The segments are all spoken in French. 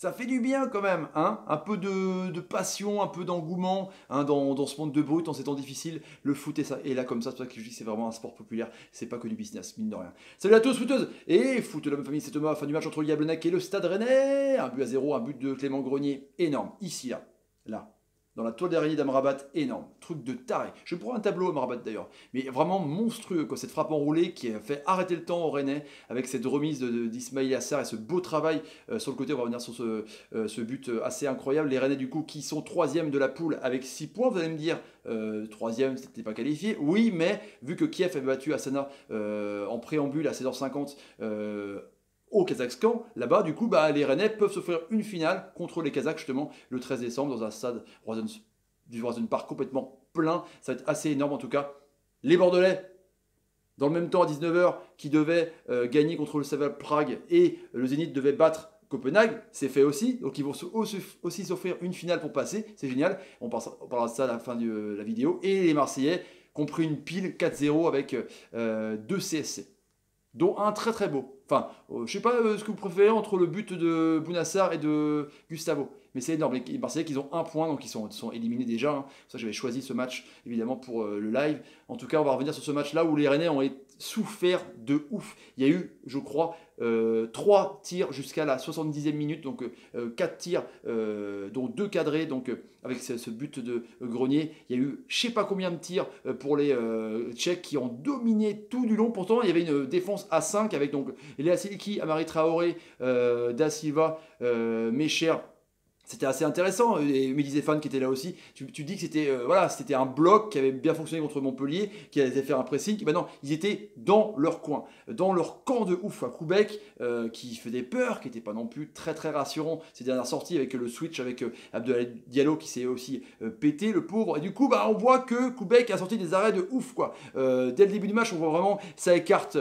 ça fait du bien quand même, hein, un peu de passion, un peu d'engouement, hein, dans ce monde de brut, en ces temps difficiles. Le foot est là comme ça, c'est pour ça que je dis que c'est vraiment un sport populaire, c'est pas que du business, mine de rien. Salut à tous, footeuses et foot de la même famille, c'est Thomas, fin du match entre Yablonec et le Stade Rennais. Un but à zéro, un but de Clément Grenier, énorme, ici, là. Dans la toile d'araignée d'Amrabat, énorme, truc de taré. Je prends un tableau Amrabat d'ailleurs, mais vraiment monstrueux, quoi. Cette frappe enroulée qui a fait arrêter le temps au Rennais avec cette remise d'Ismail Assar et ce beau travail sur le côté. On va revenir sur ce but assez incroyable. Les Rennais du coup qui sont troisième de la poule avec 6 points. Vous allez me dire, troisième, c'était pas qualifié. Oui, mais vu que Kiev avait battu Astana en préambule à 16h50 au Kazakhstan, là-bas, du coup, bah, les Rennais peuvent s'offrir une finale contre les Kazakhs, justement, le 13 décembre, dans un stade du Roison Park complètement plein. Ça va être assez énorme, en tout cas. Les Bordelais, dans le même temps, à 19h, qui devaient gagner contre le Slavia Prague et le Zénith devait battre Copenhague, c'est fait aussi. Donc, ils vont aussi s'offrir une finale pour passer. C'est génial. On parlera de ça à la fin de la vidéo. Et les Marseillais qui ont pris une pile 4-0 avec 2 CSC, dont un très très beau. Enfin, je sais pas ce que vous préférez entre le but de Bounassar et de Gustavo. Mais c'est énorme. Les Marseillais, ils ont un point, donc ils sont éliminés déjà, hein. Ça, j'avais choisi ce match, évidemment, pour le live. En tout cas, on va revenir sur ce match-là où les Rennais ont souffert de ouf. Il y a eu, je crois, 3 tirs jusqu'à la 70e minute, donc 4 tirs, dont 2 cadrés, donc avec ce but de Grenier. Il y a eu je sais pas combien de tirs pour les Tchèques qui ont dominé tout du long. Pourtant, il y avait une défense à 5 avec donc Léa Siliki, Amari Traoré, Da Silva, Mecher. C'était assez intéressant, et Mehdi Zéphane qui était là aussi. Tu dis que c'était voilà, c'était un bloc qui avait bien fonctionné contre Montpellier, qui allait faire un pressing. Ben non, ils étaient dans leur coin, dans leur camp de ouf. À Koubek, qui faisait peur, qui n'était pas non plus très très rassurant ces dernières sorties, avec le switch avec Abdoulaye Diallo qui s'est aussi pété, le pauvre. Et du coup, bah, on voit que Koubek a sorti des arrêts de ouf, quoi. Dès le début du match, on voit vraiment ça écarte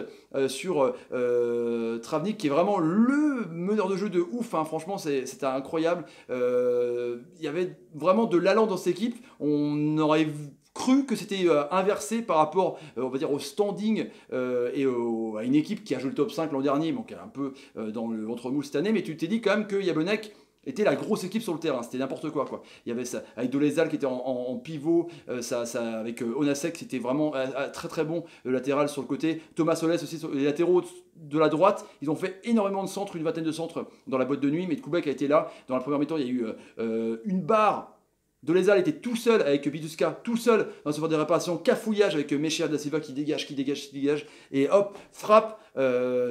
sur Travnik, qui est vraiment le meneur de jeu de ouf, hein. Franchement, c'était incroyable. Il y avait vraiment de l'allant dans cette équipe. On aurait cru que c'était inversé par rapport, on va dire, au standing à une équipe qui a joué le top 5 l'an dernier, donc un peu dans le ventre mou cette année. Mais tu t'es dit quand même que Yablonec était la grosse équipe sur le terrain, c'était n'importe quoi, quoi. Il y avait ça, avec Dolezal qui était en pivot, avec Onasek qui était vraiment très très bon, le latéral sur le côté, Thomas Soles aussi sur les latéraux de la droite. Ils ont fait énormément de centres, une vingtaine de centres dans la boîte de nuit, mais Koubek a été là. Dans la première mi-temps, il y a eu une barre. Dolezal était tout seul avec Biduska, tout seul dans ce genre de réparation, cafouillage avec Mecher da Silva qui dégage, et hop, frappe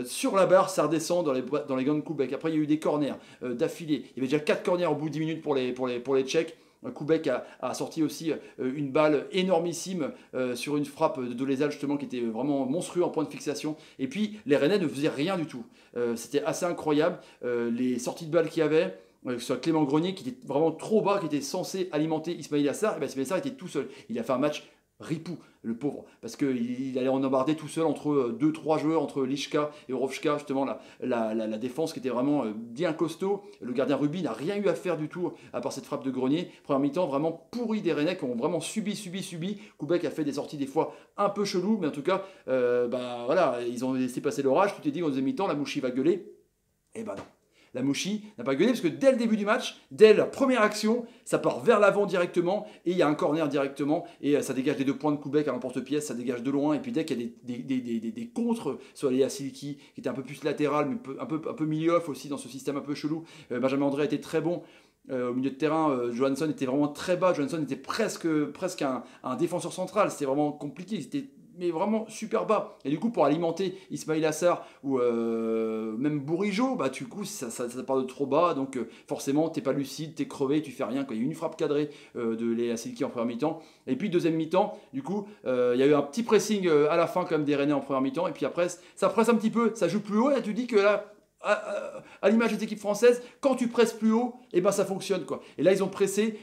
sur la barre, ça redescend dans les gants de Koubek. Après, il y a eu des corners d'affilée. Il y avait déjà 4 corners au bout de 10 minutes pour les Tchèques. Koubek a sorti aussi une balle énormissime sur une frappe de Dolezal, justement, qui était vraiment monstrueux en point de fixation. Et puis, les Rennais ne faisaient rien du tout. C'était assez incroyable. Les sorties de balles qu'il y avait, sur Clément Grenier qui était vraiment trop bas, qui était censé alimenter Ismail Assar, et bien Ismail Assar était tout seul. Il a fait un match ripou, le pauvre, parce qu'il allait en embarder tout seul entre 2-3 joueurs, entre Lishka et Orovchka, justement la défense qui était vraiment bien costaud. Le gardien Ruby n'a rien eu à faire du tout, à part cette frappe de Grenier. Première mi-temps vraiment pourri des Rennais qui ont vraiment subi. Koubek a fait des sorties des fois un peu chelou, mais en tout cas, bah, voilà, ils ont laissé passer l'orage. Tu t'es dit qu'en deuxième mi-temps, la Mouchi va gueuler. Et ben non. La Mouchi n'a pas gueulé parce que dès le début du match, dès la première action, ça part vers l'avant directement et il y a un corner directement et ça dégage les 2 points de Koubek à l'emporte-pièce, ça dégage de loin. Et puis dès qu'il y a des contres sur les Siliki qui était un peu plus latéral mais un peu milieu-off aussi dans ce système un peu chelou, Benjamin André était très bon. Au milieu de terrain, Johansson était vraiment très bas. Johansson était presque un défenseur central. C'était vraiment compliqué. C'était mais vraiment super bas. Et du coup, pour alimenter Ismail Assar ou même Bourigeaud, bah, du coup, ça part de trop bas. Donc, forcément, t'es pas lucide, t'es crevé, tu fais rien. Quand il y a eu une frappe cadrée de Léa Silki en première mi-temps. Et puis, deuxième mi-temps, du coup, il y a eu un petit pressing à la fin, comme des Rennais en première mi-temps. Et puis après, ça presse un petit peu, ça joue plus haut. Et tu dis que là, à l'image des équipes françaises, quand tu presses plus haut, et ben ça fonctionne, quoi. Et là ils ont pressé,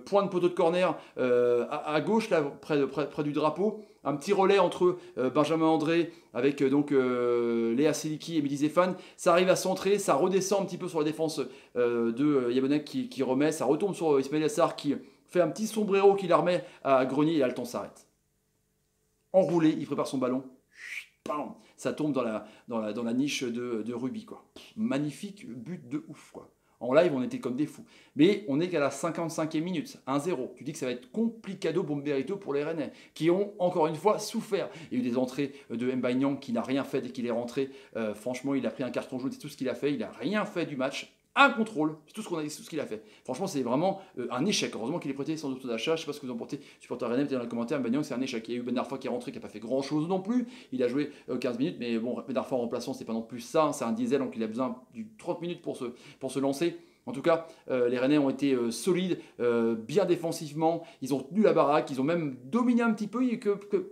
point de poteau de corner à gauche, là près du drapeau, un petit relais entre Benjamin André avec donc Léa Siliki et Mehdi Zéphane. Ça arrive à centrer, ça redescend un petit peu sur la défense de Yablonec qui remet, ça retombe sur Ismail Assar qui fait un petit sombrero qui la remet à Grenier et là le temps s'arrête. Enroulé, il prépare son ballon. Bam, ça tombe dans la niche de Ruby, quoi. Magnifique but de ouf, quoi. En live, on était comme des fous. Mais on n'est qu'à la 55e minute, 1-0. Tu dis que ça va être complicado bomberito pour les Rennais, qui ont encore une fois souffert. Il y a eu des entrées de M'Baye qui n'a rien fait dès qu'il est rentré. Franchement, il a pris un carton jaune, c'est tout ce qu'il a fait. Il n'a rien fait du match. Un contrôle, c'est tout ce qu'on a dit, c'est tout ce qu'il a fait. Franchement, c'est vraiment un échec. Heureusement qu'il est prêté sans doute d'achat. Je ne sais pas ce que vous en pensez, supporter Rennais, peut-être dans les commentaires. M'Baye c'est un échec. Il y a eu Ben Arfa qui est rentré, qui n'a pas fait grand chose non plus. Il a joué 15 minutes, mais bon, Ben Arfa en remplaçant, c'est pas non plus ça. C'est un diesel, donc il a besoin du 30 minutes pour se lancer. En tout cas, les Rennais ont été solides, bien défensivement. Ils ont tenu la baraque, ils ont même dominé un petit peu. Il y a eu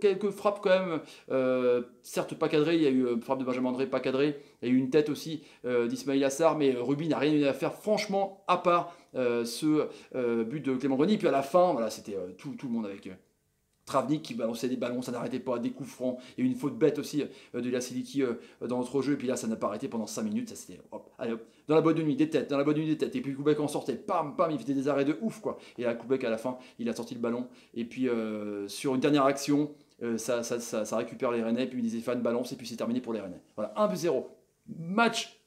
quelques frappes quand même, certes pas cadrées. Il y a eu frappe de Benjamin André pas cadrée. Il y a eu une tête aussi d'Ismail Assar, mais Ruby n'a rien eu à faire franchement, à part ce but de Clément Grenier. Et puis à la fin, voilà, c'était tout le monde avec... Travnik qui balançait des ballons, ça n'arrêtait pas, des coups francs. Il y a eu une faute bête aussi de Lasiliki dans notre jeu, et puis là ça n'a pas arrêté pendant 5 minutes. Ça c'était hop, allez hop, dans la boîte de nuit, des têtes, dans la boîte de nuit, des têtes. Et puis Koubek en sortait, pam, pam, il faisait des arrêts de ouf quoi. Et là Koubek à la fin, il a sorti le ballon. Et puis sur une dernière action, ça récupère les Rennais, puis les fans balancent, et puis c'est terminé pour les Rennais. Voilà, 1-0. Match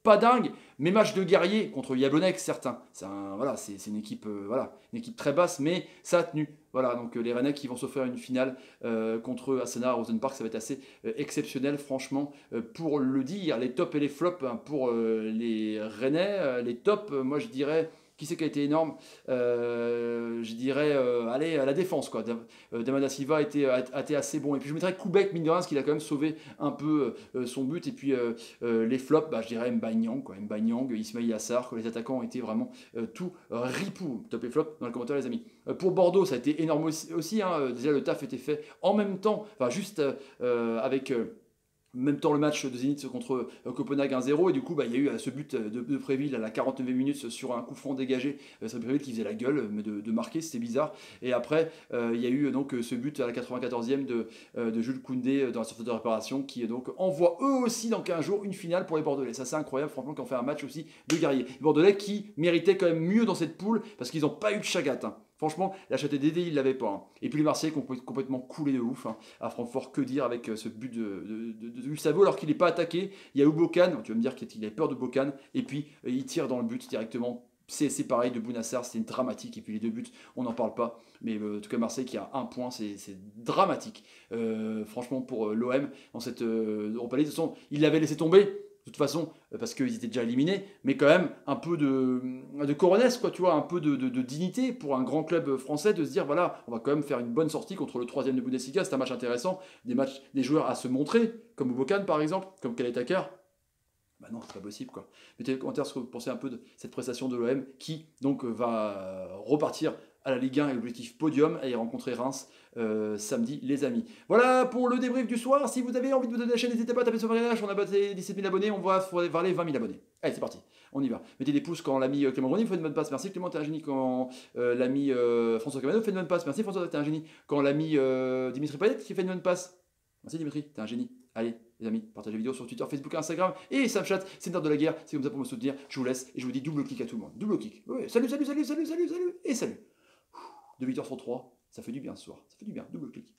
pas dingue, mais match de guerrier contre Jablonec, certains. Voilà, c'est une équipe, une équipe très basse, mais ça a tenu. Voilà, donc les Rennais qui vont s'offrir une finale contre Arsenal à Rosen Park, ça va être assez exceptionnel, franchement, pour le dire. Les tops et les flops hein, pour les Rennais. Les tops, moi je dirais. Qui c'est qui a été énorme Je dirais, allez, à la défense. Quoi. Damada Silva a été assez bon. Et puis je mettrais Koubek, mine de rien, parce qu'il a quand même sauvé un peu son but. Et puis les flops, je dirais M'Baye Ismail Assar, que les attaquants ont été vraiment tout ripou. Top et flop dans les commentaires, les amis. Pour Bordeaux, ça a été énorme aussi. Hein. Déjà, le taf était fait en même temps, juste avec... En même temps, le match de Zenit contre Copenhague 1-0. Et du coup, il y a eu ce but de Préville à la 49e minute sur un coup franc dégagé. C'est Préville qui faisait la gueule, mais de marquer, c'était bizarre. Et après, il y a eu donc ce but à la 94e de Jules Koundé dans la surface de réparation qui donc envoie eux aussi dans 15 jours une finale pour les Bordelais. Ça, c'est incroyable, franchement, qu'on fait un match aussi de guerrier. Les Bordelais qui méritaient quand même mieux dans cette poule parce qu'ils n'ont pas eu de Chagat. Hein. Franchement, la Châtelet-Dédé, ils ne l'avaient pas. Hein. Et puis les Marseillais qui ont complètement coulé de ouf. Hein. À Francfort, que dire avec ce but de Gustavo alors qu'il n'est pas attaqué. Il y a Ubokan, tu vas me dire qu'il a peur de Bokan. Et puis il tire dans le but directement. C'est pareil de Bounassar, c'était dramatique. Et puis les deux buts, on n'en parle pas. Mais en tout cas, Marseille qui a 1 point, c'est dramatique. Franchement, pour l'OM, dans cette Europa League, de toute façon, il l'avait laissé tomber. De toute façon, parce qu'ils étaient déjà éliminés, mais quand même un peu de coronesse, quoi, tu vois, un peu de dignité pour un grand club français de se dire, voilà, on va quand même faire une bonne sortie contre le 3e de Bundesliga, c'est un match intéressant, des joueurs à se montrer, comme Ubokan par exemple, comme Khaled Aker. Bah non, c'est pas possible quoi. Mettez les commentaires ce que vous pensez un peu de cette prestation de l'OM qui donc va repartir à la Ligue 1 et l'objectif podium et rencontrer Reims samedi les amis. Voilà pour le débrief du soir. Si vous avez envie de vous donner la chaîne, n'hésitez pas à taper sur le on a battu 17 000 abonnés, on va vers les 20 000 abonnés. Allez c'est parti, on y va. Mettez des pouces quand l'ami Clément Grenier fait une bonne passe, merci Clément, t'es un génie. Quand l'ami François Camano fait une bonne passe, merci François, t'es un génie. Quand l'ami Dimitri Payet qui fait une bonne passe, merci Dimitri, t'es un génie. Allez, les amis, partagez la vidéo sur Twitter, Facebook, Instagram et Snapchat. C'est une heure de la guerre, c'est comme ça pour me soutenir. Je vous laisse et je vous dis double clic à tout le monde. Double clic. Ouais, salut et salut. 2 victoires sur 3, ça fait du bien ce soir. Ça fait du bien, double clic.